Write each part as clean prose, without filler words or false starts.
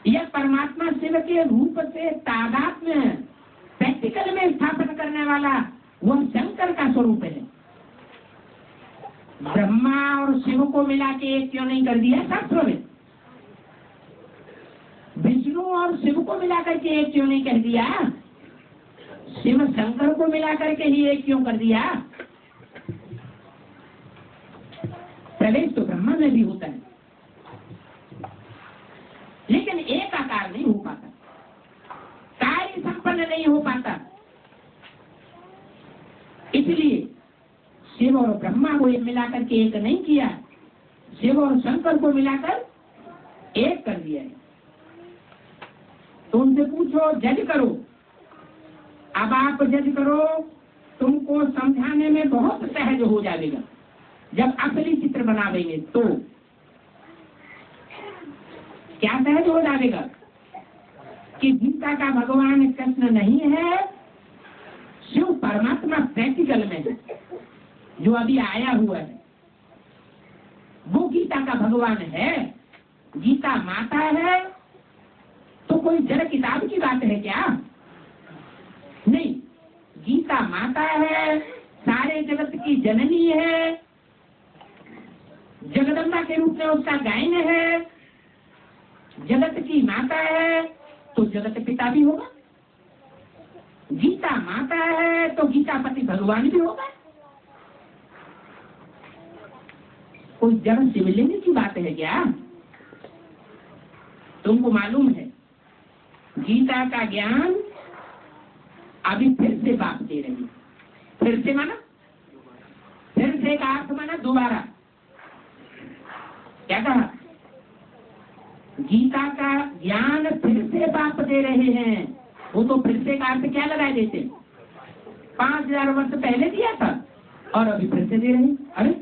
यह परमात्मा शिव के रूप से तादात्म्य प्रैक्टिकल में स्थापन करने वाला वह शंकर का स्वरूप है। ब्रह्मा और शिव को मिला के एक क्यों नहीं कर दिया शास्त्रों में? विष्णु और शिव को मिलाकर के एक क्यों नहीं कर दिया? शिव शंकर को मिलाकर के ही एक क्यों कर दिया? प्रवेश तो ब्रह्मा में भी होता है, लेकिन एक आकार नहीं हो पाता, कार्य संपन्न नहीं हो पाता। इसलिए शिव और ब्रह्मा को मिलाकर के एक नहीं किया, शिव और शंकर को मिलाकर एक कर दिया है। तो उनसे पूछो, जज करो। अब आप जज करो, तुमको समझाने में बहुत सहज हो जाएगा जब असली चित्र बनावेंगे। तो क्या सहज हो जाएगा कि गीता का भगवान कृष्ण नहीं है, शिव परमात्मा प्रैक्टिकल में है, जो अभी आया हुआ है वो गीता का भगवान है। गीता माता है तो कोई जड़ किताब की बात है क्या? नहीं, गीता माता है, सारे जगत की जननी है, जगदम्बा के रूप में उसका गायन है, जगत की माता है तो जगत पिता भी होगा। गीता माता है तो गीतापति भगवान भी होगा। कोई जड़ शिवलिंग की बात है क्या? तुमको मालूम है गीता का ज्ञान अभी फिर से बात दे रही। फिर से माना, फिर से का अर्थ माना दोबारा। क्या कहा? गीता का ज्ञान फिर से बाप दे रहे हैं। वो तो फिर से का अर्थ क्या लगाए देते? 5000 वर्ष पहले दिया था और अभी फिर से दे रहे हैं। अरे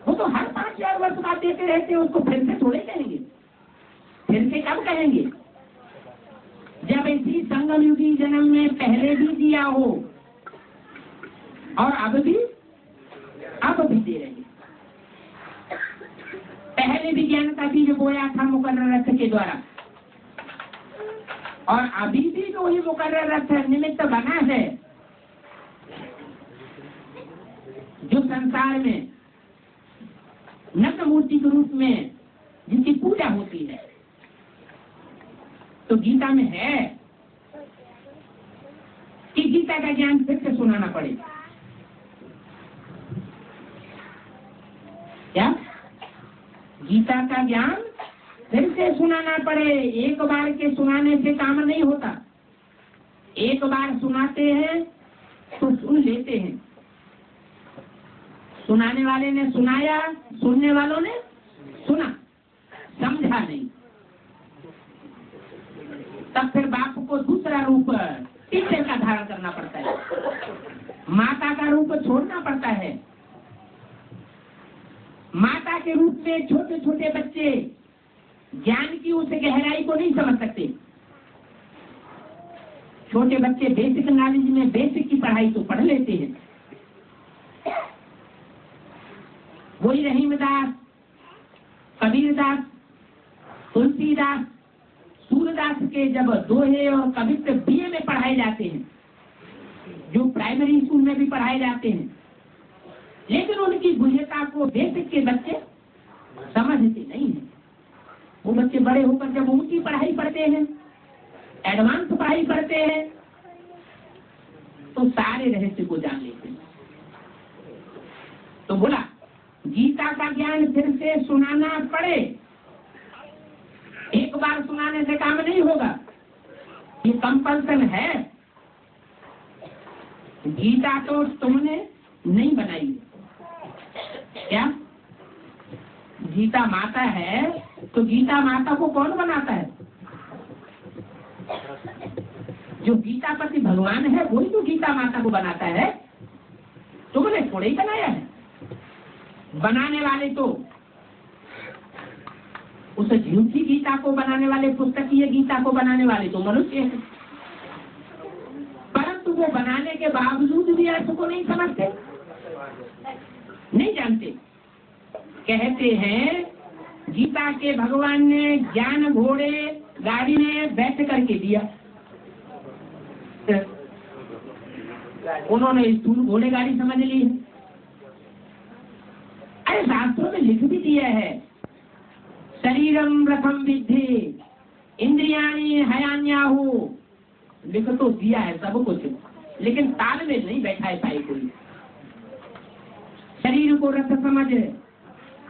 वो तो हर 5000 वर्ष बाद देते रहते हैं, उसको फिर से थोड़े कहेंगे। फिर से कब कहेंगे? जब इसी संगम युगी जन्म में पहले भी दिया हो और अब भी दे रहे हैं। पहले भी ज्ञान का बीज बोया था मुकर्रर रथ के द्वारा, और अभी भी जो ही मुकर्रर रथ निमित्त बना है, जो संसार में नग्न मूर्ति के रूप में जिनकी पूजा होती है। तो गीता में है कि गीता का ज्ञान फिर से सुनाना पड़ेगा। क्या? गीता का ज्ञान फिर से सुनाना पड़े। एक बार के सुनाने से काम नहीं होता। एक बार सुनाते हैं तो सुन लेते हैं, सुनाने वाले ने सुनाया, सुनने वालों ने सुना, समझा नहीं। तब फिर बाप को दूसरा रूप टीचर का धारण करना पड़ता है, माता का रूप छोड़ना पड़ता है। माता के रूप में छोटे छोटे बच्चे ज्ञान की उस गहराई को नहीं समझ सकते। छोटे बच्चे बेसिक नॉलेज में बेसिक की पढ़ाई तो पढ़ लेते हैं। वही रहीमदास, कबीरदास, तुलसीदास, सूरदास के जब दोहे और कवित्व बीए में पढ़ाए जाते हैं, जो प्राइमरी स्कूल में भी पढ़ाए जाते हैं, लेकिन उनकी गुह्यता को बेसिक के बच्चे समझते नहीं है। वो बच्चे बड़े होकर जब ऊंची पढ़ाई पढ़ते हैं, एडवांस पढ़ाई पढ़ते हैं, तो सारे रहस्य को जान लेते हैं। तो बोला गीता का ज्ञान फिर से सुनाना पड़े। एक बार सुनाने से काम नहीं होगा, ये कंपल्सन है। गीता तो तुमने नहीं बनाई। क्या? गीता माता है तो गीता माता को कौन बनाता है? जो गीतापति भगवान है वही तो गीता माता को बनाता है। तुमने थोड़े ही बनाया है। बनाने वाले तो उस झूठी गीता को बनाने वाले, पुस्तकीय गीता को बनाने वाले तो मनुष्य है, परंतु वो बनाने के बावजूद भी अर्थ को नहीं समझते, नहीं जानते। कहते हैं गीता के भगवान ने ज्ञान घोड़े गाड़ी में बैठ करके दिया। उन्होंने स्थूल घोड़े गाड़ी समझ ली है। अरे शास्त्रों में लिख भी दिया है, शरीरम रथम विद्धि इंद्रियाणि हयान्याहु, लिख तो दिया है सब कुछ, लेकिन तालमेल नहीं बैठा है पाई कोई। शरीर को रथ समझ,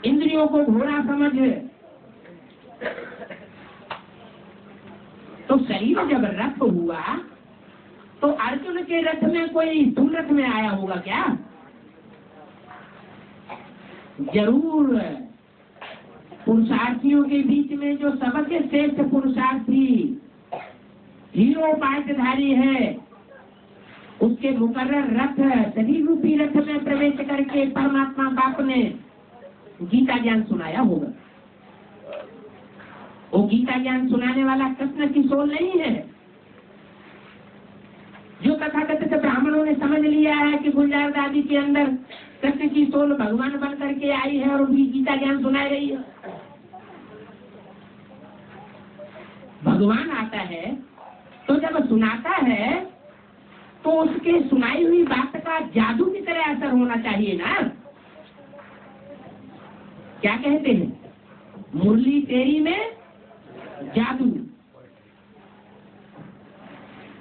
इंद्रियों को घोड़ा समझ। तो शरीर जब रथ हुआ तो अर्जुन के रथ में कोई स्थूल रथ में आया होगा क्या? जरूर। पुरुषार्थियों के बीच में जो सबसे श्रेष्ठ पुरुषार्थी हीरो पाठधारी है, उसके मुकर्रर रथ शरीर रूपी रथ में प्रवेश करके परमात्मा बाप ने गीता ज्ञान सुनाया होगा। वो गीता ज्ञान सुनाने वाला कृष्ण किशोर नहीं है, जो तथाकथित ब्राह्मणों ने समझ लिया है कि गुलजार दादी के अंदर कृष्ण की सोल भगवान बन करके आई है और उनकी गीता ज्ञान सुनाई रही है। भगवान आता है तो जब सुनाता है तो उसके सुनाई हुई बात का जादू की तरह असर होना चाहिए ना। क्या कहते हैं, मुरली तेरी में जादू,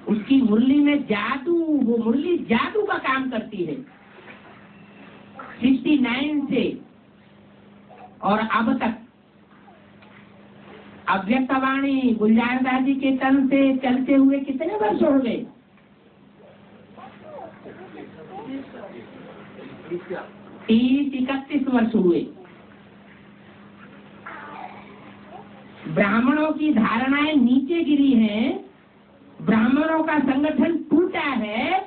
उसकी मुरली में जादू, वो मुरली जादू का काम करती है। 69 से और अब तक अव्यक्तवाणी गुलजार दादी के तन से चलते हुए कितने वर्ष हो गए? 30-31 वर्ष हुए। ब्राह्मणों की धारणाएं नीचे गिरी हैं, ब्राह्मणों का संगठन टूटा है,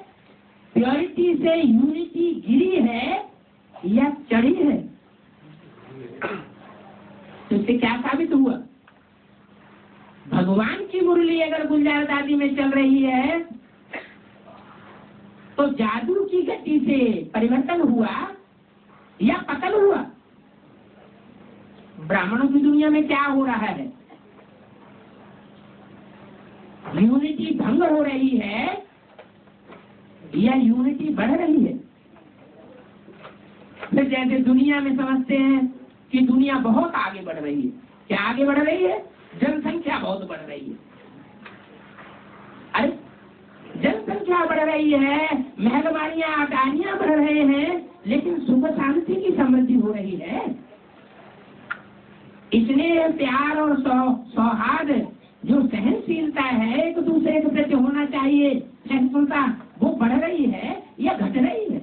प्योरिटी से यूनिटी गिरी है या चढ़ी है? तो इससे क्या साबित हुआ? भगवान की मुरली अगर गुलजार दादी में चल रही है तो जादू की गति से परिवर्तन हुआ या पतन हुआ? ब्राह्मणों की दुनिया में क्या हो रहा है? यूनिटी भंग हो रही है या यूनिटी बढ़ रही है? फिर जैसे दुनिया में समझते हैं कि दुनिया बहुत आगे बढ़ रही है। क्या आगे बढ़ रही है? जनसंख्या बहुत बढ़ रही है। अरे जनसंख्या बढ़ रही है, महलवाड़ियां अटारियां बढ़ रहे हैं, लेकिन सुख शांति की समृद्धि हो रही है। इसलिए प्यार और सौहार्द, जो सहनशीलता है, एक दूसरे के प्रति होना चाहिए, सहिष्णुता, वो बढ़ रही है या घट रही है?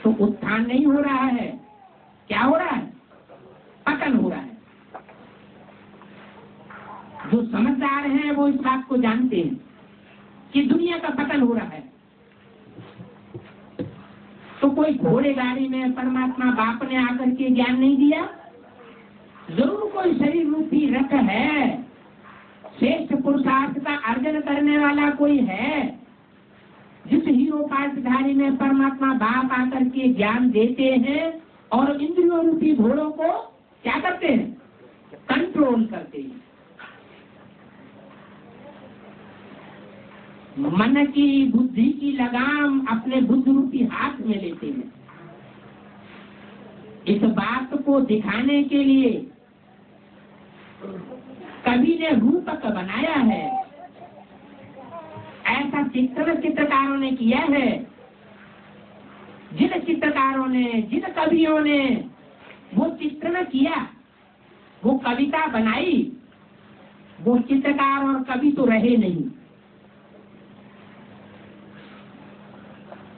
तो उत्थान नहीं हो रहा है, क्या हो रहा है? पतन हो रहा है। जो समझदार हैं वो इस बात को जानते हैं कि दुनिया का पतन हो रहा है। तो कोई घोड़े गाड़ी में परमात्मा बाप ने आकर के ज्ञान नहीं दिया? जरूर कोई शरीर रूपी रथ है, श्रेष्ठ पुरुषार्थ का अर्जन करने वाला कोई है, जिस हीरो पाठधारी में परमात्मा बाप आकर के ज्ञान देते हैं और इंद्रियों रूपी घोड़ों को क्या करते हैं? कंट्रोल करते हैं। मन की बुद्धि की लगाम अपने बुद्ध रूपी हाथ में लेते हैं। इस बात को दिखाने के लिए कवि ने रूपक बनाया है। ऐसा चित्रण चित्रकारों ने किया है। जिन चित्रकारों ने, जिन कवियों ने वो चित्रण किया, वो कविता बनाई, वो चित्रकार और कवि तो रहे नहीं।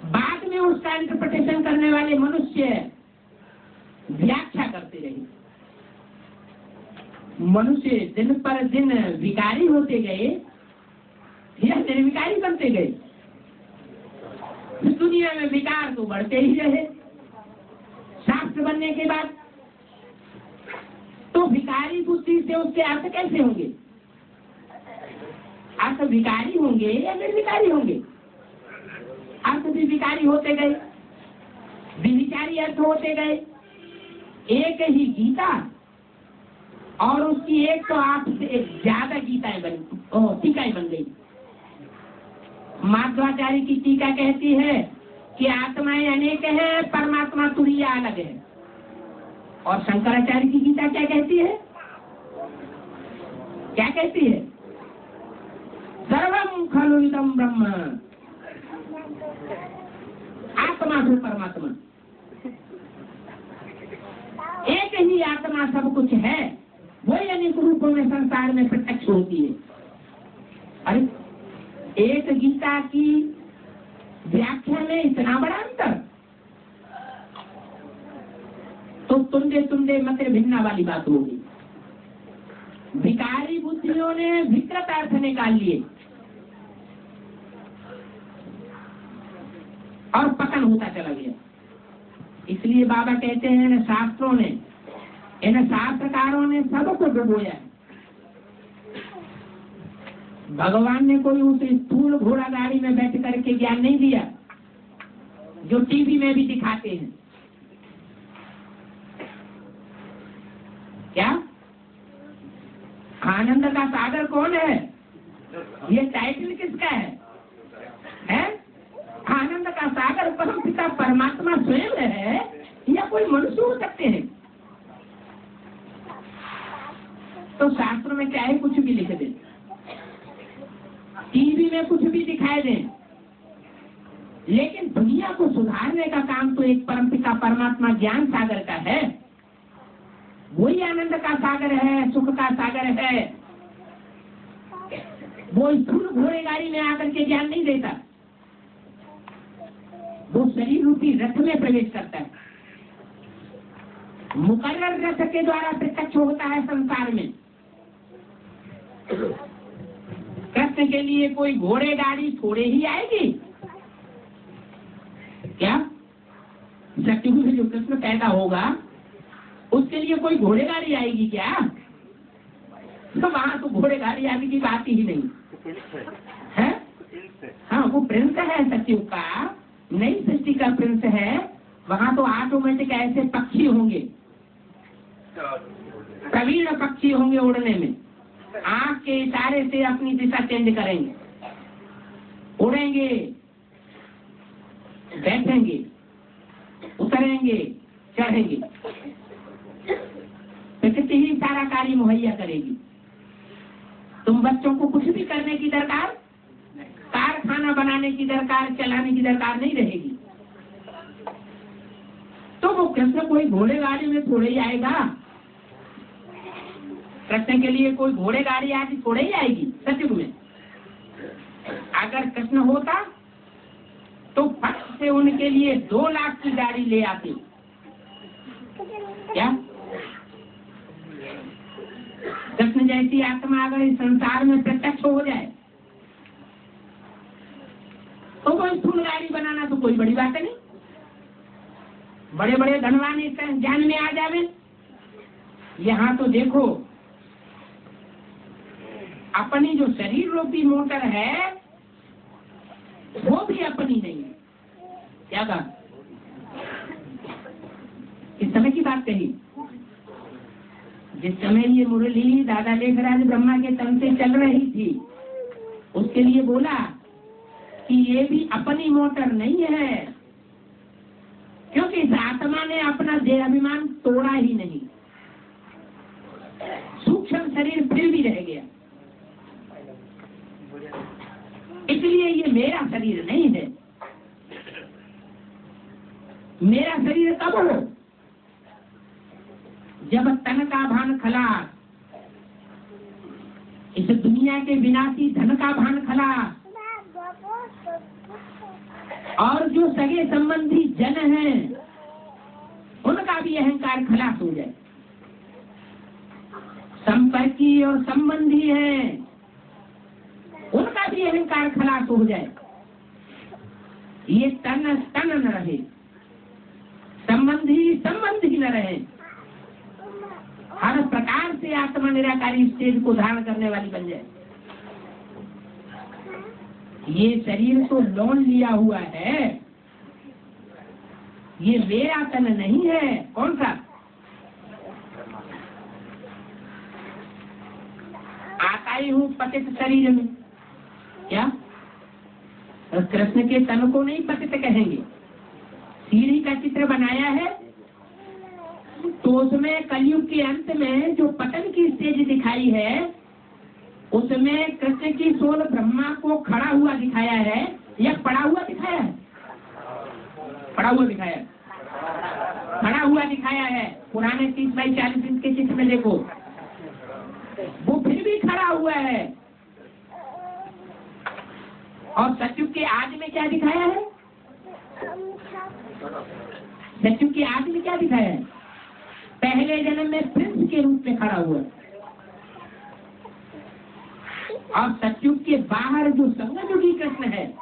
बाद में उसका इंटरप्रिटेशन करने वाले मनुष्य व्याख्या करते रहे। मनुष्य दिन पर दिन विकारी होते गए या निर्विकारी बनते गए। इस दुनिया में विकार तो बढ़ते ही रहे। शास्त्र बनने के बाद तो विकारी बुद्धि से उसके अर्थ कैसे होंगे? अर्थ विकारी होंगे या निर्विकारी होंगे? अर्थ भी विकारी होते गए। विधि विचारी अर्थ होते गए। एक ही गीता और उसकी एक तो आपसे एक ज्यादा गीताएं टीकाएं बन गई। माध्वाचार्य की टीका कहती है कि आत्माएं अनेक है, परमात्मा तुरीय अलग है। और शंकराचार्य की गीता क्या कहती है? क्या कहती है? सर्वम खलु इदं ब्रह्म, आत्मा से परमात्मा, एक ही आत्मा सब कुछ है, वही अनेक रूपों में संसार में प्रत्यक्ष होती है। अरे एक गीता की व्याख्या में इतना बड़ा अंतर, तो तुंडे मत भिन्ना वाली बात होगी। भिकारी बुद्धियों ने विकृत अर्थ निकाल लिए और पतन होता चला गया। इसलिए बाबा कहते हैं इन शास्त्रों ने, इन शास्त्रकारों ने सबको डुबोया। भगवान ने कोई उस स्थूल घोड़ा गाड़ी में बैठ करके ज्ञान नहीं दिया जो टीवी में भी दिखाते हैं। क्या आनंद का सागर कौन है? ये टाइटल किसका है? आनंद का सागर परम पिता परमात्मा स्वयं है या कोई मनुष्य हो सकते हैं? तो शास्त्र में क्या है, कुछ भी लिख दे, टीवी में कुछ भी दिखाई दे, लेकिन दुनिया को सुधारने का काम तो एक परमपिता परमात्मा ज्ञान सागर का है। वही आनंद का सागर है, सुख का सागर है। वो स्थूल घोड़े गाड़ी में आकर के ज्ञान नहीं देता, वो शरीर रूपी रथ में प्रवेश करता है। मुकर्रर रथ के द्वारा प्रत्यक्ष होता है संसार में। कृष्ण के लिए कोई घोड़े गाड़ी थोड़े ही आएगी क्या? सत्युग में जो कृष्ण पैदा होगा उसके लिए कोई घोड़े गाड़ी आएगी क्या? तो वहां तो घोड़े गाड़ी आने की बात ही नहीं है। हाँ, वो प्रिंस है सत्युग का, नई सृष्टि का प्रिंस है। वहां तो ऑटोमेटिक ऐसे पक्षी होंगे, प्रवीण पक्षी होंगे उड़ने में, आंख के इशारे से अपनी दिशा चेंज करेंगे, उड़ेंगे, बैठेंगे, उतरेंगे, चढ़ेंगे। प्रकृति ही सारा कार्य मुहैया करेगी। तुम बच्चों को कुछ भी करने की दरकार, कारखाना बनाने की दरकार, चलाने की दरकार नहीं रहेगी। तो वो कृष्ण कोई घोड़े गाड़ी में थोड़े ही आएगा। कृष्ण के लिए कोई घोड़े गाड़ी आदि थोड़े ही आएगी सत्युग में। अगर कृष्ण होता तो फट से उनके लिए 2 लाख की गाड़ी ले आते। क्या कृष्ण जैसी आत्मा अगर इस संसार में प्रत्यक्ष हो जाए तो कोई स्थूल गाड़ी बनाना तो कोई बड़ी बात नहीं। बड़े बड़े धनवान इस ज्ञान में आ जावे। यहाँ तो देखो, अपनी जो शरीर रूपी मोटर है वो भी अपनी नहीं है। क्या बात, इस समय की बात कही। जिस समय ये मुरली दादा लेखराज ब्रह्मा के तन से चल रही थी, उसके लिए बोला कि ये भी अपनी मोटर नहीं है, क्योंकि इस आत्मा ने अपना देहाभिमान तोड़ा ही नहीं, सूक्ष्म शरीर फिर भी रह गया। इसलिए ये मेरा शरीर नहीं है। मेरा शरीर कब हो? जब तन का भान खलास, इस दुनिया के विनाशी धन का भान खलास, और जो सगे संबंधी जन हैं उनका भी अहंकार खलास हो जाए। संपर्की और संबंधी हैं उनका भी अहंकार खलास हो जाए। ये तन न रहे, संबंधी संबंधी न रहे। हर प्रकार से आत्मा निराकारी स्टेज को धारण करने वाली बन जाए। ये शरीर तो लोन लिया हुआ है, ये मेरा तन नहीं है। कौन सा? आता ही हूँ पतित शरीर में। क्या कृष्ण के तन को नहीं पतित कहेंगे? सीढ़ी का चित्र बनाया है तो उसमें कलयुग के अंत में जो पतन की स्टेज दिखाई है उसमें कृष्ण की सोल ब्रह्मा को खड़ा हुआ दिखाया है या पड़ा हुआ दिखाया है? पड़ा हुआ दिखाया है, खड़ा हुआ दिखाया है। पुराने 30x40 इंच के चित्र में देखो, वो फिर भी खड़ा हुआ है। और सत्युग के आदि में क्या दिखाया है? सत्युग के आदि में क्या दिखाया है? पहले जन्म में प्रिंस के रूप में खड़ा हुआ। और सत्युग के बाहर जो संगमयुगी कृष्ण है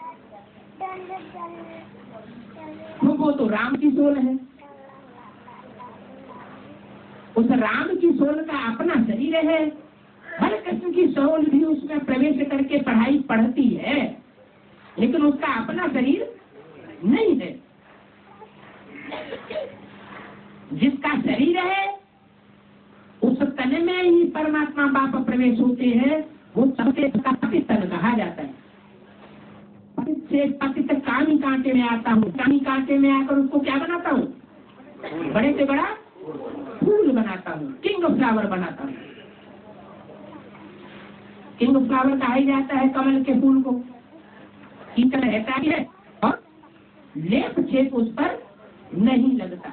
वो तो राम की सोल है। उस राम की सोल का अपना शरीर है। हर कृष्ण की सोल भी उसमें प्रवेश करके पढ़ाई पढ़ती है, लेकिन उसका अपना शरीर नहीं है। जिसका शरीर है उस तन में ही परमात्मा बाप प्रवेश होते हैं। वो सबसे पतित तन कहा जाता है। पतित से पतित कामी कांटे में आता हूँ। कामी कांटे में आकर उसको क्या बनाता हूँ? बड़े से बड़ा फूल बनाता हूँ, किंग ऑफ फ्लावर बनाता हूँ। किंग ऑफ फ्लावर कहा ही जाता है कमल के फूल को। कीचड़ रहता ही है और लेप छेप उस पर नहीं लगता।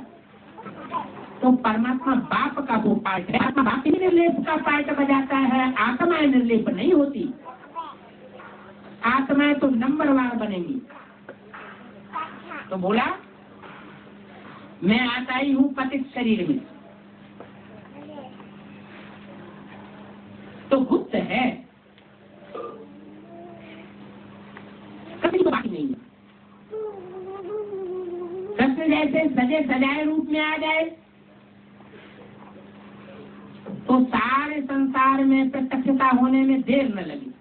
तो परमात्मा बाप का वो पार्ट है। आत्मा बाप ही निर्लेप का पार्ट बजाता है। आत्माएं निर्लेप नहीं होती। आत्माएं तो नंबरवार बनेंगी। तो बोला मैं आता ही हूँ पतित शरीर में। तो गुप्त है, कभी तो बाकी नहीं है। कृष्ण जैसे सजे सजाए रूप में आ जाए तो सारे संसार में प्रत्यक्षता होने में देर न लगी।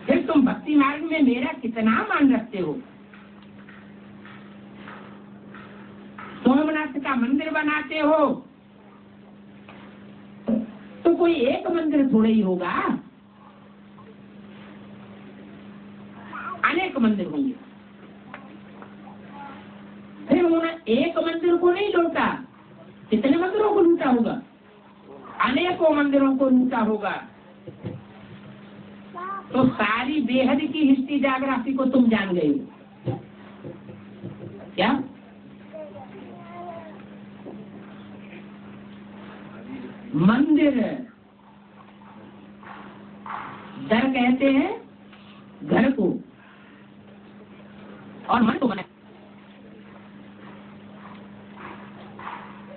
फिर तुम भक्ति मार्ग में मेरा कितना मान रखते हो? सोमनाथ का मंदिर बनाते हो तो कोई एक मंदिर थोड़ा ही होगा, अनेक मंदिर होंगे। फिर उन्होंने एक मंदिर को नहीं लूटा, कितने मंदिरों को लूटा होगा? अनेकों मंदिरों को लूटा होगा। तो सारी बेहद की हिस्ट्री जाग्राफी को तुम जान गए हो क्या? मंदिर दर कहते हैं घर को, और मन को बना।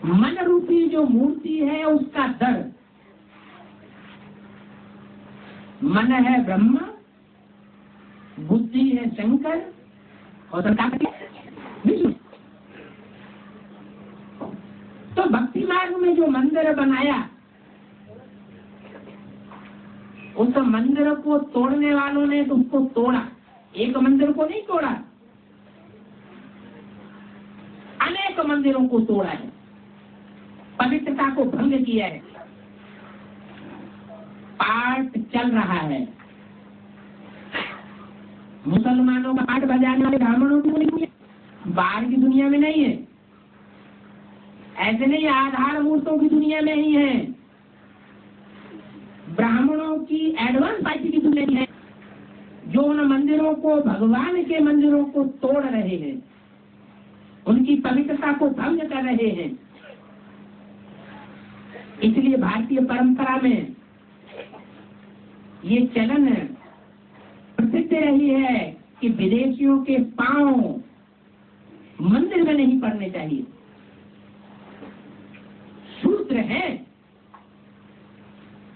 मन रूपी जो मूर्ति है उसका दर, मन है ब्रह्मा, बुद्धि है शंकर और विष्णु। तो भक्ति मार्ग में जो मंदिर बनाया उस मंदिर को तोड़ने वालों ने तो उसको तोड़ा। एक मंदिर को नहीं तोड़ा, अनेक मंदिरों को तोड़ा है, पवित्रता को भंग किया है। पाठ चल रहा है। मुसलमानों का पाठ बजाने वाले ब्राह्मणों की नहीं है, बाहर की दुनिया में नहीं है। ऐसे नहीं आधार मूर्तों की दुनिया में ही है, ब्राह्मणों की एडवांस पार्टी की दुनिया में है, जो उन मंदिरों को, भगवान के मंदिरों को तोड़ रहे हैं, उनकी पवित्रता को भंग कर रहे हैं। इसलिए भारतीय परंपरा में ये चलन प्रसिद्ध रही है कि विदेशियों के पांव मंदिर में नहीं पड़ने चाहिए। शूद्र हैं,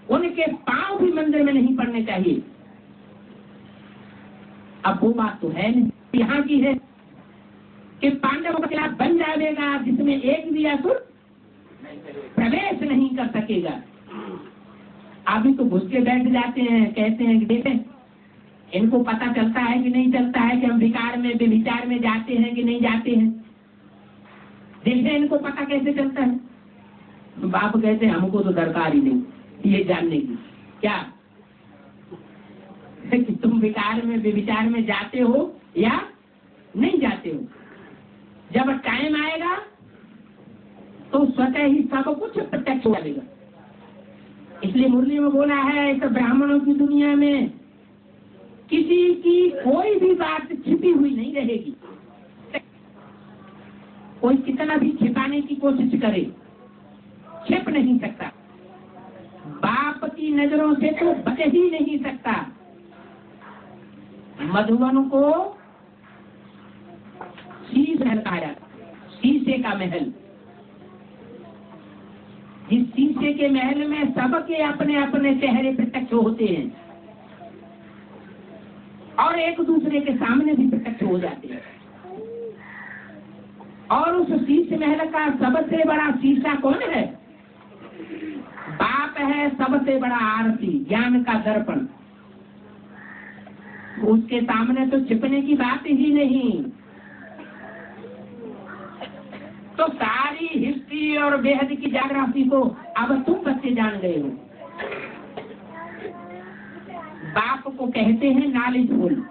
उनके पांव भी मंदिर में नहीं पड़ने चाहिए। अब वो बात तो है नहीं, यहाँ की है कि पांडवों का खिलाफ बन जाएगा जिसमें एक भी असुर प्रवेश नहीं कर सकेगा। अभी तो घुस के बैठ जाते हैं, कहते हैं कि देखें इनको पता चलता है कि नहीं चलता है कि हम भिखारी जाते हैं कि नहीं जाते हैं, देखते हैं इनको पता कैसे चलता है। तो बाप कहते हैं हमको तो दरकार ही नहीं ये जानने की, क्या कि तुम विचार में विचार में जाते हो या नहीं जाते हो। जब टाइम आएगा तो स्वतः ही सब कुछ प्रत्यक्ष हो जाएगा। इसलिए मुरली में बोला है इस ब्राह्मणों की दुनिया में किसी की कोई भी बात छिपी हुई नहीं रहेगी। कोई कितना भी छिपाने की कोशिश करे छिप नहीं सकता, बाप की नजरों से तो बच ही नहीं सकता। मधुबन को शीश महल कहा जाता, शीशे का महल। जिस शीशे के महल में सबके अपने अपने चेहरे प्रत्यक्ष होते हैं और एक दूसरे के सामने भी प्रत्यक्ष हो जाते हैं। और उस शीश महल का सबसे बड़ा शीशा कौन है? बाप है सबसे बड़ा आरती, ज्ञान का दर्पण। उसके सामने तो छिपने की बात ही नहीं। तो सारी हिस्ट्री और बेहद की ज्योग्राफी को अब तुम बच्चे जान गए हो। बाप को कहते हैं नॉलेजफुल,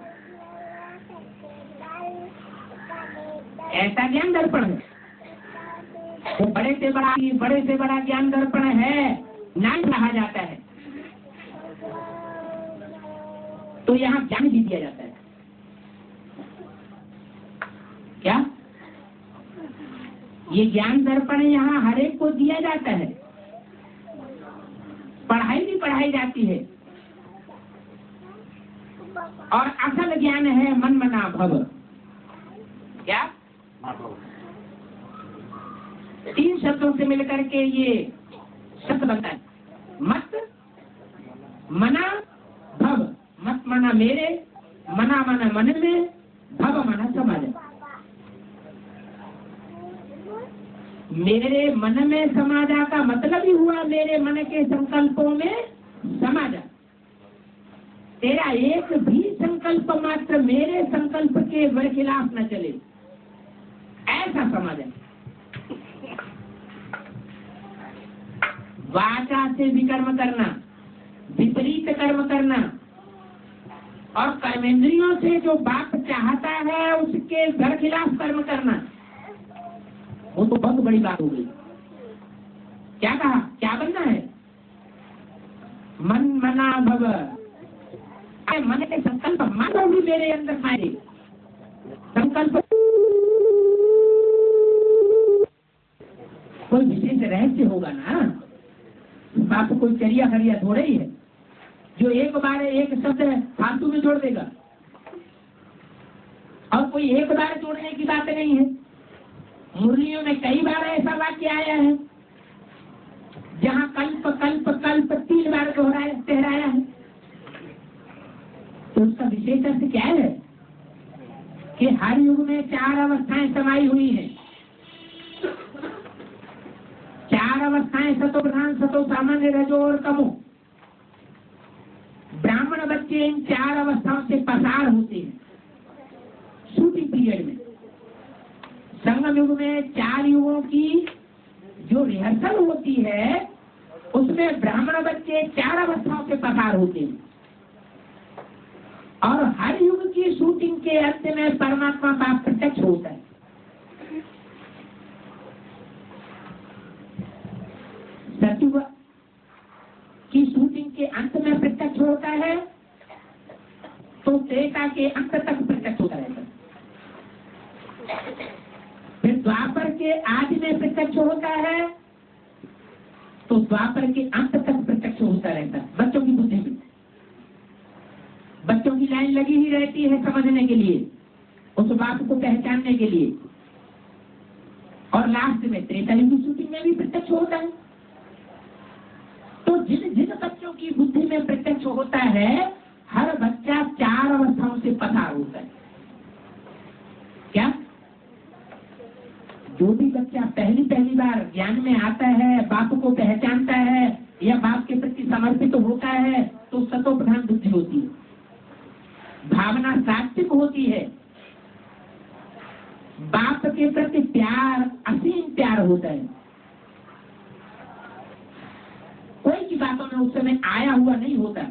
ऐसा ज्ञान दर्पण है। वो बड़े से बड़ा ज्ञान दर्पण है, नाम कहा जाता है। तो यहाँ ज्ञान भी दिया जाता है। क्या ये ज्ञान दर्पण यहाँ हर एक को दिया जाता है, पढ़ाई भी पढ़ाई जाती है। और असल ज्ञान है मन मना भव। क्या 3 शब्दों से मिलकर के ये शब्द बनता है, मत मना भव। मत मना मेरे, मना मना मन में, भव मना समाज। मेरे मन में समाजा का मतलब ही हुआ मेरे मन के संकल्पों में समाजा। तेरा एक भी संकल्प मात्र मेरे संकल्प के खिलाफ न चले, ऐसा समाज है। वाचा से विकर्म करना, विपरीत कर्म करना, और कर्मेंद्रियों से जो बाप चाहता है उसके खिलाफ कर्म करना, वो तो बहुत बड़ी बात हो गई। क्या कहा, क्या बनना है? मन मना भव। मन के संकल्प मानो भी मेरे अंदर आए। संकल्प कोई विशेष रहस्य होगा ना, बाप कोई चरिया हरिया थोड़े ही है जो एक बार एक शब्द फालतू में जोड़ देगा। और कोई एक बार जोड़ने की बात नहीं है। मुरलियों में कई बार ऐसा वाक्य आया है जहाँ कल्प कल्प कल्प 3 बार दोहराया है। तो उसका विशेष अर्थ क्या है कि हर युग में 4 अवस्थाएं समाई हुई हैं। 4 अवस्थाएं सतो प्रधान, सतो सामान्य, रजो और तमो। ब्राह्मण बच्चे इन 4 अवस्थाओं से पसार होते हैं शूटिंग पीरियड में। संगम युग में 4 युगों की जो रिहर्सल होती है उसमें ब्राह्मण बच्चे 4 अवस्थाओं से पसार होते हैं। और हर युग की शूटिंग के अंत में परमात्मा बाप प्रत्यक्ष होता है। सतयुग की शूटिंग के अंत में प्रत्यक्ष होता है तो त्रेता के अंत तक प्रत्यक्ष होता रहता है। फिर द्वापर के आदि में प्रत्यक्ष होता है तो द्वापर के अंत तक प्रत्यक्ष होता रहता है। बच्चों की बुद्धि में बच्चों की लाइन लगी ही रहती है समझने के लिए, उस बात को पहचानने के लिए। और लास्ट में त्रेता युग की शूटिंग में भी प्रत्यक्ष होता है। तो जिन जिन बच्चों की बुद्धि में प्रत्यक्ष होता है हर बच्चा 4 अवस्थाओं से पसार होता है। क्या जो भी बच्चा पहली बार ज्ञान में आता है, बाप को पहचानता है या बाप के प्रति समर्पित होता है तो सतो प्रधान बुद्धि होती है, भावना सात्विक होती है। के प्रति प्यार, असीम प्यार होता है। कोई की बातों में उस समय आया हुआ नहीं होता।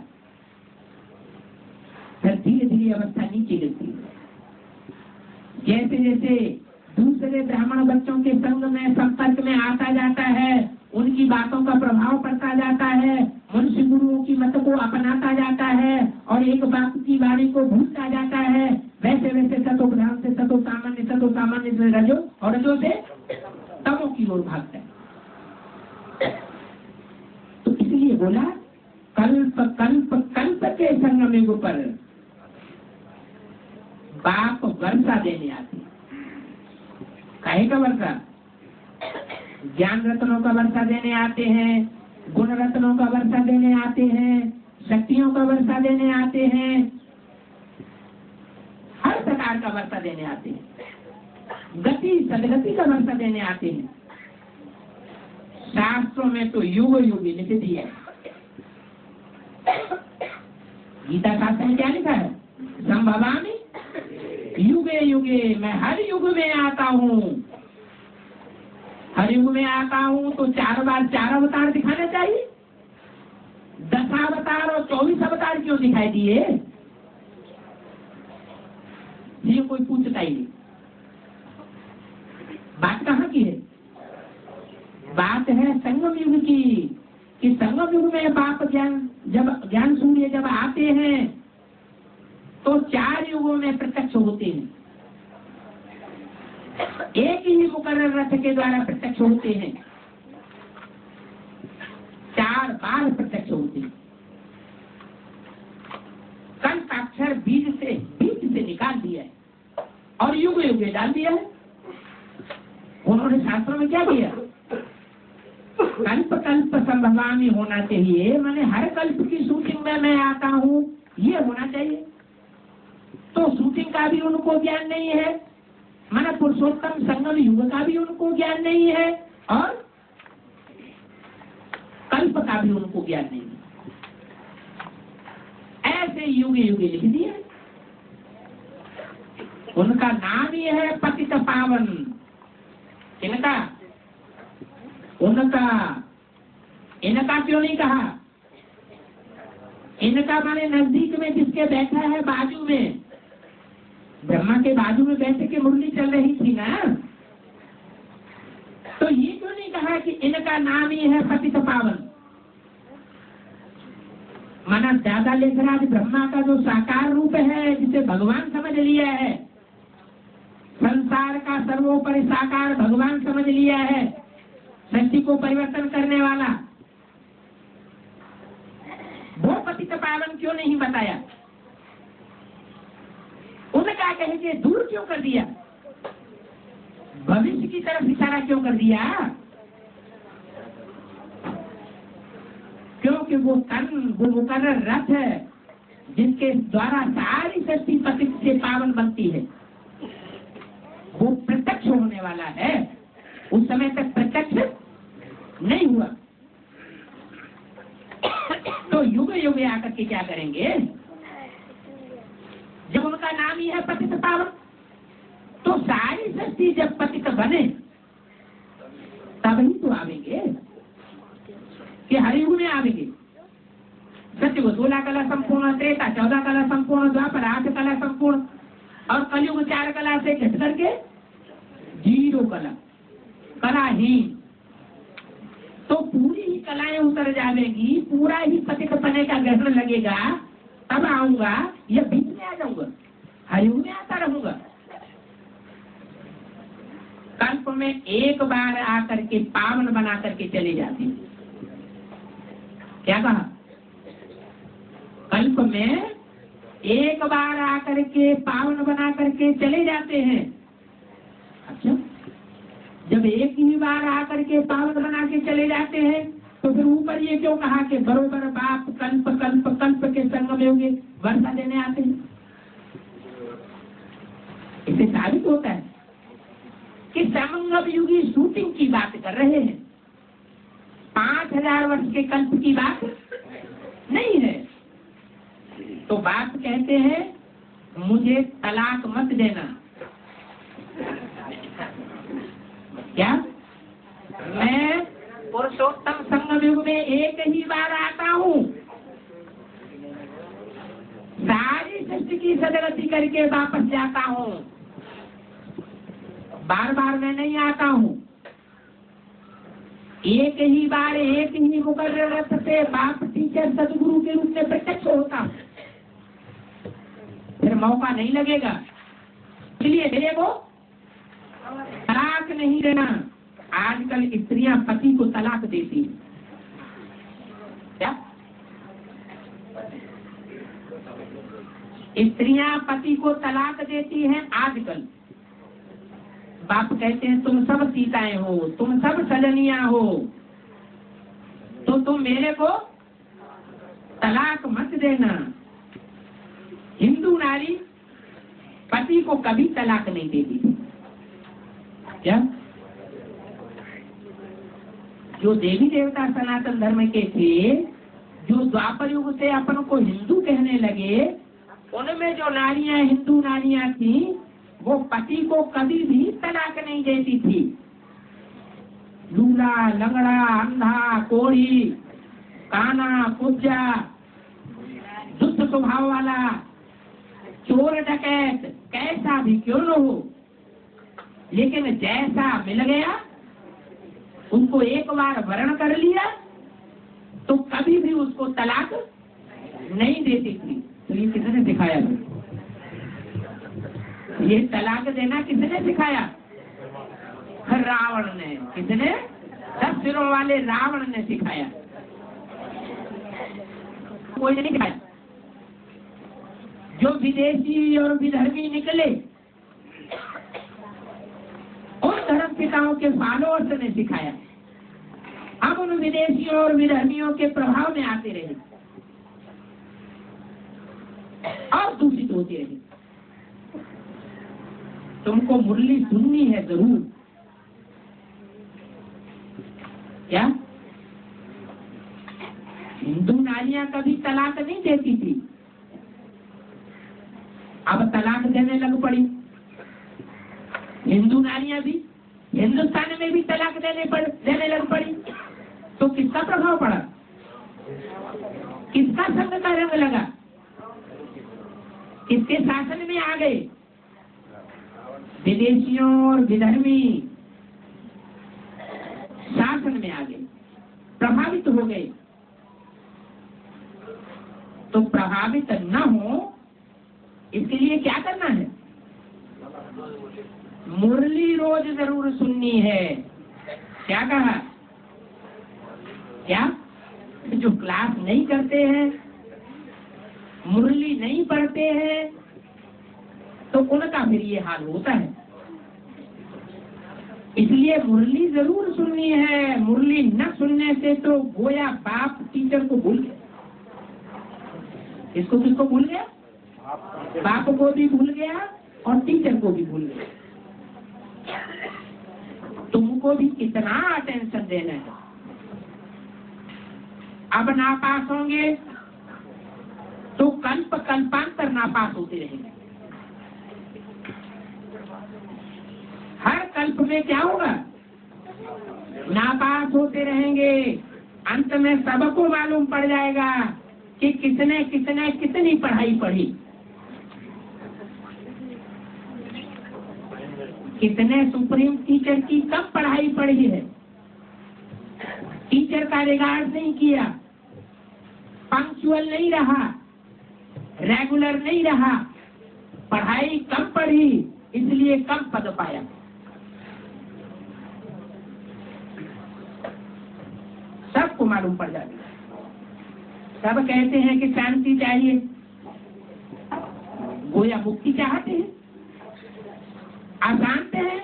फिर धीरे धीरे अवस्था नीचे गिरती है। जैसे जैसे दूसरे ब्राह्मण बच्चों के संग में संपर्क में आता जाता है, उनकी बातों का प्रभाव पड़ता जाता है, मनुष्य गुरुओं की मत को अपनाता जाता है और एक बाप की वाणी को भूलता जाता है। वैसे वैसे सतो प्रधान से सतो सामान्य से रजो और रजो से तमो की ओर भागता है। तो इसलिए बोला कल्प कल्प कल्प के संगम युग पर बाप वर्षा देने आते। काहे का वर्षा? ज्ञान रत्नों का वर्षा देने आते हैं, गुण रत्नों का वर्षा देने आते हैं, शक्तियों का वर्षा देने आते हैं, हर प्रकार का वर्षा देने आते हैं, गति सदगति का वर्षा देने आते हैं। शास्त्रों में तो युग युग लिख दिया है। गीता शास्त्र में क्या लिखा है? संभवामि युगे युगे, मैं हर युग में आता हूँ। हर युग में आता हूँ तो 4 बार 4 अवतार दिखाना चाहिए। 10 अवतार और 24 अवतार क्यों दिखाई दिए? ये कोई पूछता ही नहीं। बात कहाँ की है? बात है संगम युग की, कि संगम युग में बाप ज्ञान सूर्य जब आते हैं तो 4 युगों में प्रत्यक्ष होते हैं। एक ही मुकर्रर रथ के द्वारा प्रत्यक्ष होते हैं, 4 बार प्रत्यक्ष होते हैं। कल्पाक्षर बीज से निकाल दिया है और युग युग डाल दिया है। उन्होंने शास्त्रों में क्या किया? कल्प कल्प संभवामी होना चाहिए, माने हर कल्प की शूटिंग में मैं आता हूँ, ये होना चाहिए। तो शूटिंग का भी उनको ज्ञान नहीं है, माना पुरुषोत्तम संगम युग का भी उनको ज्ञान नहीं है और कल्प का भी उनको ज्ञान नहीं है। ऐसे युग युग लिख दिया। उनका नाम ही है पतित पावन। इनका इनका क्यों नहीं कहा? इनका माने नजदीक में जिसके बैठा है, बाजू में, ब्रह्मा के बाजू में बैठ के मुरली चल रही थी ना, तो ये क्यों नहीं कहा कि इनका नाम ही है पतित पावन? माना दादा लेखराज ब्रह्मा का जो साकार रूप है, जिसे भगवान समझ लिया है, संसार का सर्वोपरि साकार भगवान समझ लिया है, सृष्टि को परिवर्तन करने वाला, वो पतित पावन क्यों नहीं बताया? उनका कह के दूर क्यों कर दिया? भविष्य की तरफ इशारा क्यों कर दिया? क्योंकि वो मुकर्रर रथ है जिसके द्वारा सारी सृष्टि पतित से पावन बनती है, वो प्रत्यक्ष होने वाला है। उस समय तक प्रत्यक्ष नहीं हुआ, तो युग युग आकर के क्या करेंगे? जब उनका नाम ही है पतित पावन, तो सारी सृष्टि जब पतित बने तब ही तो आवेंगे, कि हर युग में आवेंगे। सत्युग 16 कला संपूर्ण, त्रेता 14 कला संपूर्ण, द्वापर 8 कला संपूर्ण और कलयुग 4 कला से घट करके 0 कलाहीन। तो पूरी ही कलाएं उतर जाएगी, पूरा ही पतित पने का ग्रहण लगेगा, तब आऊंगा या बीच में आ जाऊंगा? हर युग में आता रहूंगा। कल्प में एक बार आकर के पावन बना करके चले जाते हैं। क्या कहा? कल्प में एक बार आकर के पावन बना करके चले जाते हैं। अच्छा, जब एक ही बार आकर के पावन बना के चले जाते हैं तो फिर ऊपर ये क्यों कहा कि बरोबर बाप कल्प कल्प कल्प के संगम युगे वर्षा देने आते हैं? इससे साबित होता है कि संगम युगी शूटिंग की बात कर रहे हैं, 5000 वर्ष के कल्प की बात नहीं है। तो बाप कहते हैं मुझे तलाक मत देना, मैं पुरुषोत्तम संगम युग में एक ही बार आता हूँ, सारी सृष्टि की सदगति करके वापस जाता हूँ, बार बार मैं नहीं आता हूँ। एक ही बार एक ही मुकर्रर रथ से बाप टीचर सदगुरु के रूप में प्रत्यक्ष होता हूँ, फिर मौका नहीं लगेगा। इसलिए मेरे को तलाक नहीं देना। आजकल स्त्रियां पति को तलाक देती हैं, क्या स्त्रियां पति को तलाक देती हैं आजकल। बाप कहते हैं तुम सब सीताएं हो, तुम सब सजनियां हो, तो तुम मेरे को तलाक मत देना। हिंदू नारी पति को कभी तलाक नहीं देती थी। क्या जो देवी देवता सनातन धर्म के थे, जो द्वापर युग से अपन को हिंदू कहने लगे, उनमें जो नारियां हिंदू नारियां थी, वो पति को कभी भी तलाक नहीं देती थी। लूला, लंगड़ा, अंधा, कोढ़ी, काना, कुज्जा, दुष्ट स्वभाव वाला, चोर डकैत, कैसा भी क्यों न हो, लेकिन जैसा मिल गया, उनको एक बार वर्ण कर लिया, तो कभी भी उसको तलाक नहीं देती थी। तो ये किसने सिखाया? ये तलाक देना किसने सिखाया? रावण ने। किसने? 10 सिरों वाले रावण ने सिखाया, कोई नहीं सिखाया। जो विदेशी और विधर्मी निकले, उन धर्म पिताओं के फॉलोअर्स ने सिखाया। हम उन विदेशियों और विधर्मियों के प्रभाव में आते रहे और दूषित होते रहे। तुमको मुरली सुननी है जरूर, क्या? हिंदू नारियां कभी तलाक नहीं देती थी, अब तलाक देने लग पड़ी। हिंदू नारियां भी हिंदुस्तान में भी तलाक देने लग पड़ी। तो किसका प्रभाव पड़ा? किसका संग का रंग लगा? किसके शासन में आ गए? विदेशियों और विधर्मी शासन में आ गए, प्रभावित हो गए। तो प्रभावित न हो इसके लिए क्या करना है? मुरली रोज जरूर सुननी है। क्या कहा? क्या? जो क्लास नहीं करते हैं, मुरली नहीं पढ़ते हैं, तो उनका फिर ये हाल होता है। इसलिए मुरली जरूर सुननी है। मुरली न सुनने से तो गोया बाप टीचर को भूल गया। इसको किसको भूल गया? बाप को भी भूल गया और टीचर को भी भूल गया। तुमको भी कितना अटेंशन देना है। अब नापास होंगे तो कल्पांतर नापास होते रहेंगे। हर कल्प में क्या होगा? नापास होते रहेंगे। अंत में सबको मालूम पड़ जाएगा कि किसने कितनी पढ़ाई पढ़ी, कितने सुप्रीम टीचर की कब पढ़ाई पढ़ी है, टीचर का रिगार्ड नहीं किया, पंक्चुअल नहीं रहा, रेगुलर नहीं रहा, पढ़ाई कम पढ़ी, इसलिए कम पद पाया। सबको मालूम पड़ जाता है। सब कहते हैं कि शांति चाहिए, गोया मुक्ति चाहते हैं, अशांत है,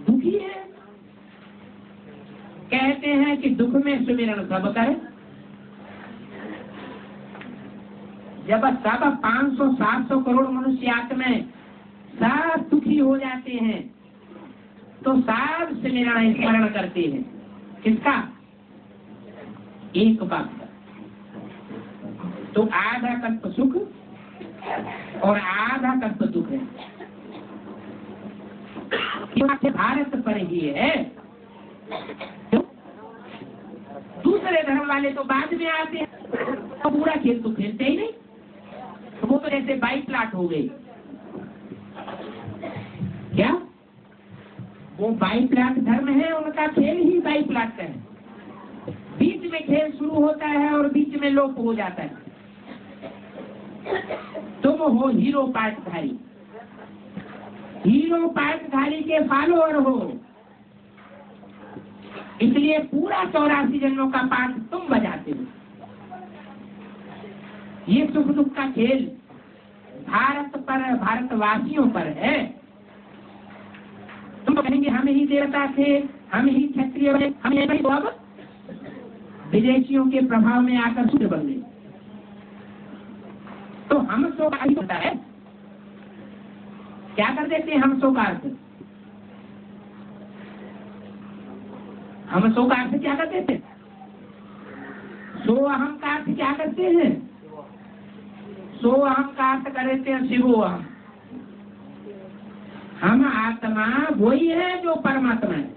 दुखी है। कहते हैं कि दुख में सुमिरन सब करे। जब सब 500-700 करोड़ मनुष्य आत्मा सब दुखी हो जाते हैं, तो सब सुमिरन स्मरण करते हैं। किसका? एक बात का। तो आधा कल्प सुख और आधा कल्प दुख है। भारत पर ही है। क्यों? दूसरे धर्म वाले तो बाद में आते हैं, तो पूरा खेल तो खेलते ही नहीं, तो वो तो जैसे बाई प्लाट हो गए। क्या वो बाई प्लाट धर्म है, उनका खेल ही बाई प्लाट का है। बीच में खेल शुरू होता है और बीच में लोप हो जाता है। तुम हो हीरो पाठधारी, हीरो पाठधारी के फॉलोअर हो, इसलिए पूरा 84 जन्मों का पाठ तुम बजाते हो। ये सुख दुख का खेल भारत पर, भारतवासियों पर है। तुम कहेंगे हम ही देवता थे, हम ही क्षत्रिय बने, हम नहीं, तो अब विदेशियों के प्रभाव में आकर शूद्र बन गए। तो हम सो का ही होता है, क्या कर देते हैं हम सो का अर्थ? हम सो का अर्थ क्या कर देते हैं? सो अहम का अर्थ क्या करते हैं? सो अहम का अर्थ कर देते हैं शिवो अहम। हम आत्मा वही है जो परमात्मा है,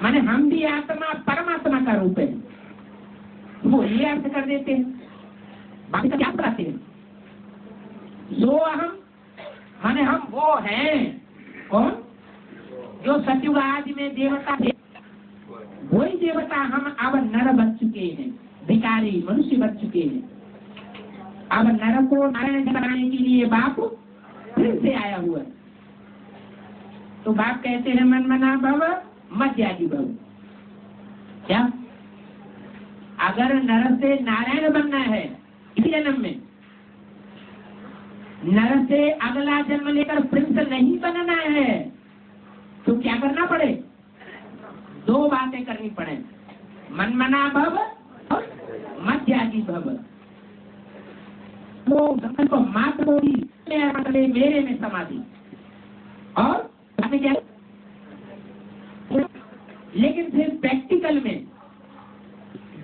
माने हम भी आत्मा परमात्मा का रूप है, वो ये अर्थ कर देते हैं। बाकी क्या बताते हैं? सो अहम माने हम वो हैं, कौन? जो सतयुग आदि में देवता थे, वही देवता हम अब नर बन चुके हैं, भिखारी मनुष्य बन चुके हैं। अब नर को नारायण बनाने के लिए बाप फिर से आया हुआ है। तो बाप कहते हैं मन मना भव मध्यादि भव। क्या अगर नर से नारायण बनना है इसी जन्म में, नर से अगला जन्म लेकर प्रिंस नहीं बनना है, तो क्या करना पड़े? दो बातें करनी पड़े, मन मना भव और मध्यादि भव। वो संकल्प मात्र होगी, मेरे में समाधि, और क्या? लेकिन फिर प्रैक्टिकल में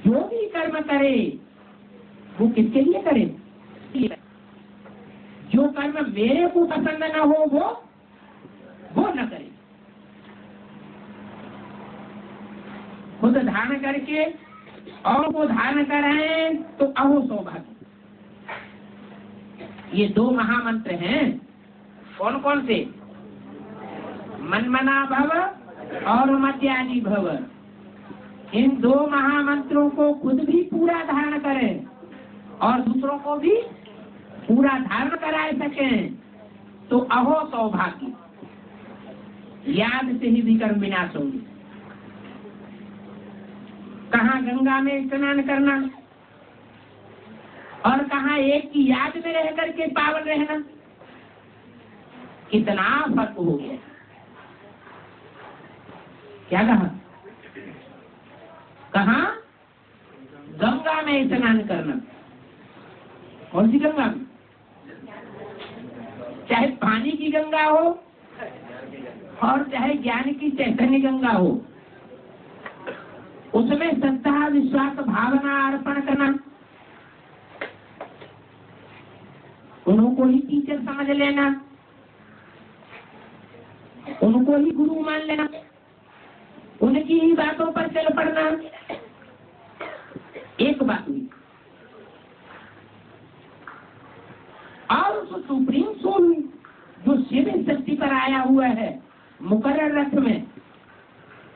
जो भी कर्म करे वो किसके लिए करे? जो कर्म मेरे को पसंद न हो वो न करे। खुद धारण करके और वो धारण कराए तो अहो सौभाग्य। ये दो महामंत्र हैं, कौन कौन से? मनमना भव और मध्यादि भव। इन दो महामंत्रों को खुद भी पूरा धारण करें और दूसरों को भी पूरा धारण कराए सकें तो अहो सौभाग्य। याद से ही विकर्म विनाश होंगे। कहाँ गंगा में स्नान करना और कहाँ एक की याद में रह करके पावन रहना, कितना फर्क हो गया। क्या कहा? कहाँ गंगा में स्नान करना, कौन सी गंगा में? चाहे पानी की गंगा हो और चाहे ज्ञान की चैतन्य गंगा हो, उसमें श्रद्धा विश्वास भावना अर्पण करना, उनको ही टीचर समझ लेना, उनको ही गुरु मान लेना, उनकी ही बातों पर चल पड़ना, एक बात हुई। और उस सुप्रीम सोल जो शिव शक्ति पर आया हुआ है मुकर्रर रथ में,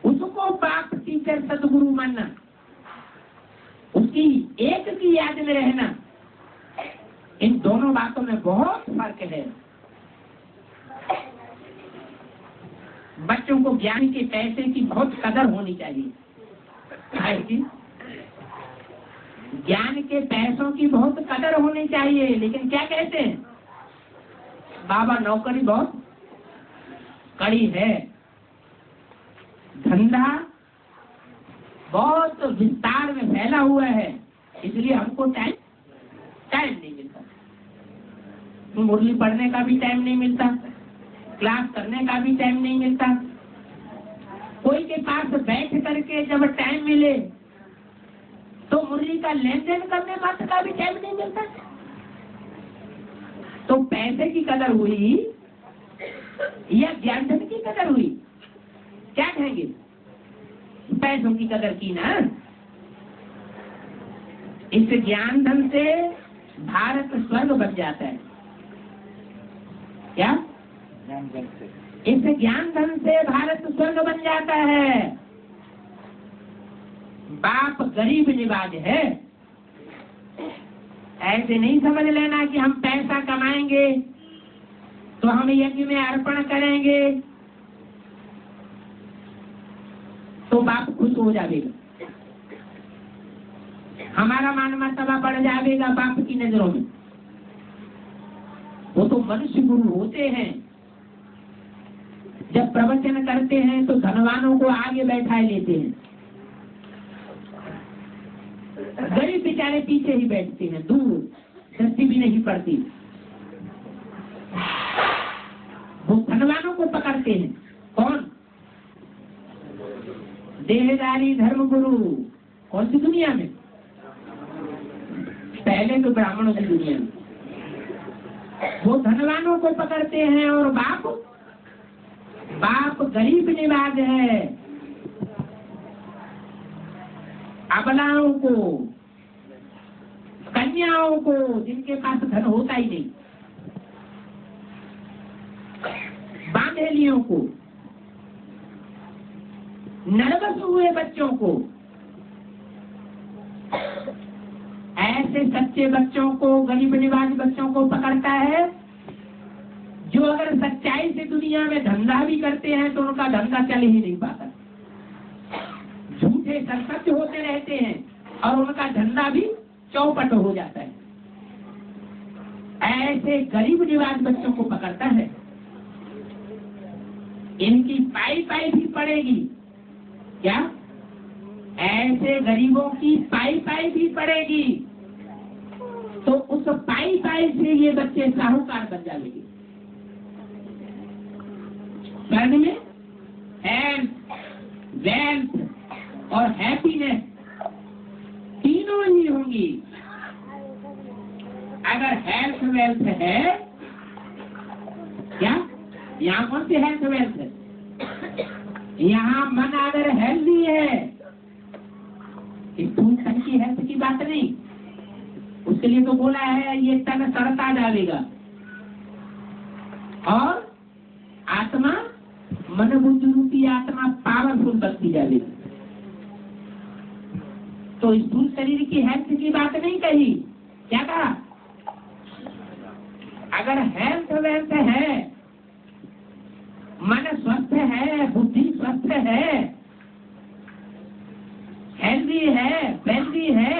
उसको बाप टीचर सदगुरु मानना, उसकी एक की याद में रहना, इन दोनों बातों में बहुत फर्क है। बच्चों को ज्ञान के पैसे की बहुत कदर होनी चाहिए। ज्ञान के पैसों की बहुत कदर होनी चाहिए, लेकिन क्या कहते हैं? बाबा नौकरी बहुत कड़ी है, धंधा बहुत विस्तार में फैला हुआ है, इसलिए हमको टाइम नहीं मिलता। मुरली पढ़ने का भी टाइम नहीं मिलता, क्लास करने का भी टाइम नहीं मिलता। कोई के पास बैठ करके जब टाइम मिले तो मुरली का लेन देन करने मात्र का भी टाइम नहीं मिलता। तो पैसे की कदर हुई या ज्ञान धन की कदर हुई? क्या कहेंगे? पैसों की कदर की ना। इस ज्ञान धन से भारत स्वर्ग बन जाता है। क्या? इस ज्ञान धन से भारत स्वर्ग बन जाता है। बाप गरीब निवाज है। ऐसे नहीं समझ लेना कि हम पैसा कमाएंगे तो हम यज्ञ में अर्पण करेंगे तो बाप खुश हो जाएगा, हमारा मान मर्तबा बढ़ जाएगा बाप की नजरों में। वो तो मनुष्य गुरु होते हैं, जब प्रवचन करते हैं तो धनवानों को आगे बैठाए लेते हैं, गरीब बेचारे पीछे ही बैठते हैं, दूर, दृष्टि भी नहीं पड़ती। वो धनवानों को पकड़ते हैं। कौन? देहदारी धर्म गुरु। कौन सी दुनिया में? पहले तो ब्राह्मणों की दुनिया में वो धनवानों को पकड़ते हैं और बाप गरीब निवाज है। अबलाओं को, कन्याओं को, जिनके पास धन होता ही नहीं, बांधेलियों को, नर्वस हुए बच्चों को, ऐसे सच्चे बच्चों को, गरीब निवाज बच्चों को पकड़ता है। जो अगर सच्चाई से दुनिया में धंधा भी करते हैं तो उनका धंधा चल ही नहीं पाता, झूठे सत्य होते रहते हैं और उनका धंधा भी चौपट हो जाता है। ऐसे गरीब निवाज बच्चों को पकड़ता है। इनकी पाई पाई भी पड़ेगी। क्या? ऐसे गरीबों की पाई पाई भी पड़ेगी तो उस पाई पाई से ये बच्चे साहूकार बन जाएंगे। स्वर्ग में हेल्थ, वेल्थ और हैप्पीनेस तीनों ही होंगी। अगर हेल्थ वेल्थ है, क्या यहाँ कौन सी हेल्थ वेल्थ है? यहाँ मन अगर हेल्दी है, स्थूल तन की हेल्थ की बात नहीं, उसके लिए तो बोला है ये तन सड़ता जाएगा और आत्मा, मन बुद्धि रूपी आत्मा पावरफुल बनती जाएगी। तो स्थूल शरीर की हेल्थ की बात नहीं कही। क्या कहा? अगर हेल्थ वेल्थ है, मन स्वस्थ है, बुद्धि स्वस्थ है, हेल्दी है, वेल्दी है,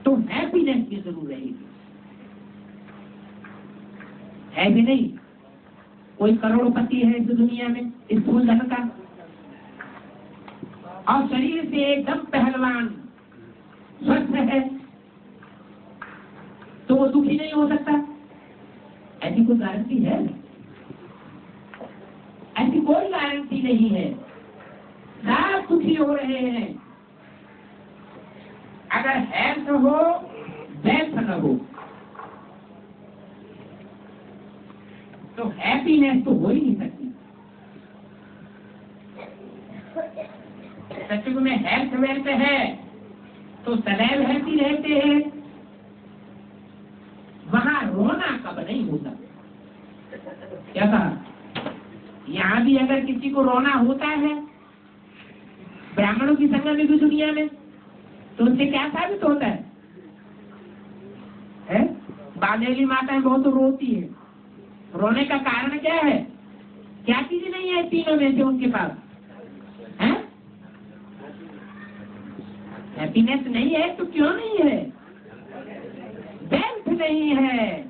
तो हैप्पीनेस की जरूर रहेगी। है भी नहीं? कोई करोड़पति है इस दुनिया में स्थूल धन का और शरीर से एकदम पहलवान स्वस्थ है तो वो दुखी नहीं हो सकता? ऐसी कोई गारंटी है? ऐसी कोई गारंटी नहीं है। सब दुखी हो रहे हैं। अगर हेल्थ हो, वेल्थ न हो तो हैप्पीनेस तो हो ही नहीं सकती। सचमुच में हेल्थ वेल्थ है तो सदैव हैप्पी रहते हैं। वहां रोना कब नहीं होता। क्या कहा? यहाँ भी अगर किसी को रोना होता है, ब्राह्मणों की संग में भी दुनिया में, तो उससे क्या साबित होता है? बांधेली माताएं बहुत रोती है। रोने का कारण क्या है? क्या चीज नहीं है तीनों में से उनके पास? है हैप्पीनेस नहीं है तो क्यों नहीं है? वेल्थ नहीं है,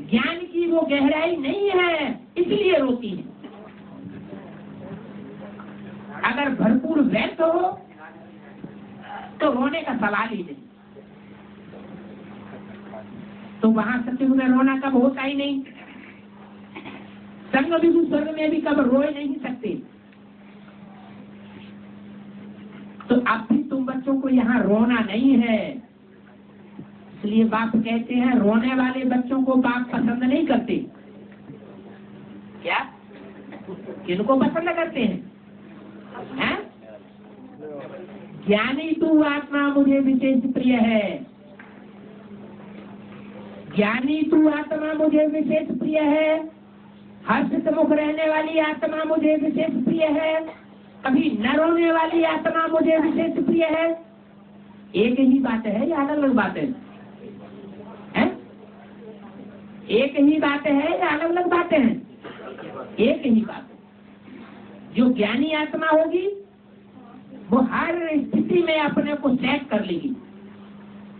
ज्ञान की वो गहराई नहीं है, इसलिए रोती है। अगर भरपूर वेल्थ हो तो रोने का सवाल ही नहीं। तो वहां सत्युग में रोना कब होता ही नहीं। संग विभु स्वर्ग में भी कब रोए नहीं सकते। तो अब भी तुम बच्चों को यहाँ रोना नहीं है। इसलिए बाप कहते हैं रोने वाले बच्चों को बाप पसंद नहीं करते। क्या किनको पसंद करते हैं? हैं? ज्ञानी तू आत्मा मुझे विशेष प्रिय है, ज्ञानी तू आत्मा मुझे विशेष प्रिय है, हर्षित मुख रहने वाली आत्मा मुझे विशेष प्रिय है, कभी न रोने वाली आत्मा मुझे विशेष प्रिय है। एक ही बात है या अलग अलग बात है? एक ही बात है या अलग अलग बातें हैं? एक ही बात है। जो ज्ञानी आत्मा होगी वो हर स्थिति में अपने को सेट कर लेगी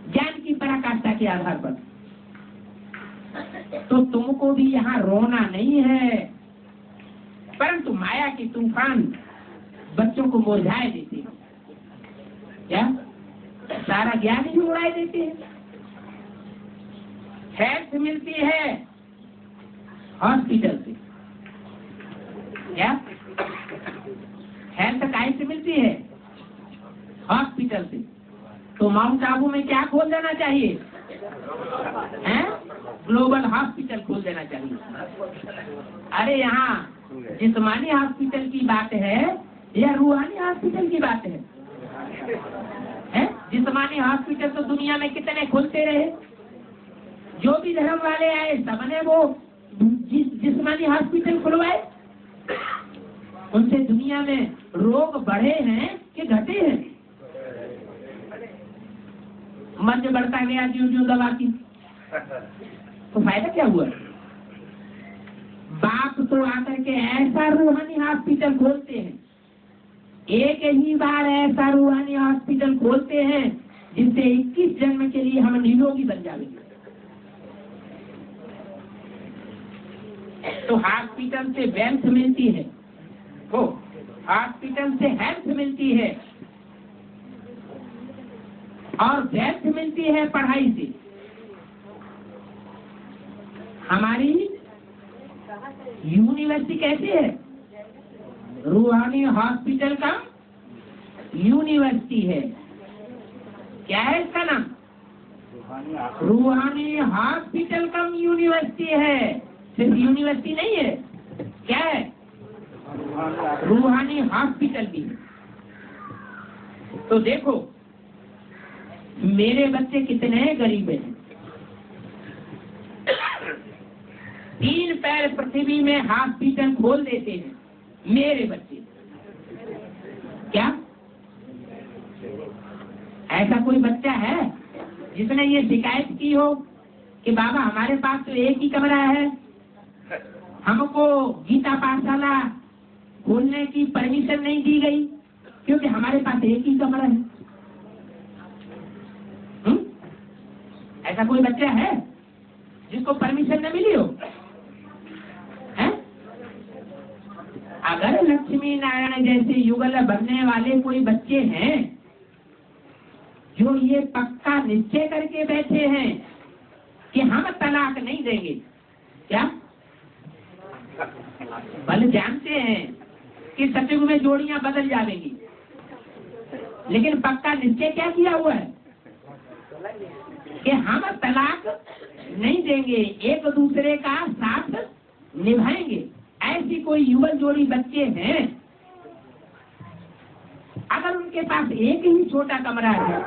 ज्ञान की पराकाष्ठा के आधार पर। तो तुमको भी यहाँ रोना नहीं है, परंतु माया की तूफान बच्चों को मुरझाए देते हैं। क्या सारा ज्ञान ही उड़ाए देते हैं। हेल्थ मिलती है हॉस्पिटल से, क्या हेल्थ कहीं से मिलती है? हॉस्पिटल से। तो माउंट आबू में क्या खोल देना चाहिए? हैं? ग्लोबल हॉस्पिटल खोल देना चाहिए। अरे यहाँ जिस्मानी हॉस्पिटल की बात है या रूहानी हॉस्पिटल की बात है? जिस्मानी हॉस्पिटल तो दुनिया में कितने खुलते रहे, जो भी धर्म वाले आए सबने वो जिस्मानी हॉस्पिटल खुलवाए। उनसे दुनिया में रोग बढ़े हैं कि घटे हैं? मध्य बढ़ता गया जो दवा की, तो फायदा क्या हुआ? बाप तो आकर के ऐसा रूहानी हॉस्पिटल खोलते हैं, एक ही बार ऐसा रूहानी हॉस्पिटल खोलते हैं जिससे 21 जन्म के लिए हम निरोगी बन जाएंगे। तो हॉस्पिटल से वेल्थ मिलती है, तो हॉस्पिटल से हेल्थ मिलती है, और वेल्थ मिलती है पढ़ाई से। हमारी यूनिवर्सिटी कैसी है? रूहानी हॉस्पिटल का यूनिवर्सिटी है। क्या है इसका नाम? रूहानी हॉस्पिटल कम यूनिवर्सिटी है। सिर्फ यूनिवर्सिटी नहीं है, क्या है? रूहानी हॉस्पिटल भी है। तो देखो मेरे बच्चे कितने गरीब हैं। 3 पैर पृथ्वी में हॉस्पिटल खोल देते हैं मेरे बच्चे। क्या ऐसा कोई बच्चा है जिसने ये शिकायत की हो कि बाबा हमारे पास तो एक ही कमरा है, हमको गीता पाठशाला खोलने की परमिशन नहीं दी गई क्योंकि हमारे पास एक ही कमरा है? ऐसा कोई बच्चा है जिसको परमिशन न मिली हो? अगर लक्ष्मी नारायण जैसे युगल बनने वाले कोई बच्चे हैं जो ये पक्का निश्चय करके बैठे हैं कि हम तलाक नहीं देंगे, क्या भले जानते हैं कि सतयुग में जोड़ियां बदल जाएंगी, लेकिन पक्का निश्चय क्या किया हुआ है कि हम तलाक नहीं देंगे, एक दूसरे का साथ निभाएंगे। ऐसी कोई युगल जोड़ी बच्चे हैं, अगर उनके पास एक ही छोटा कमरा है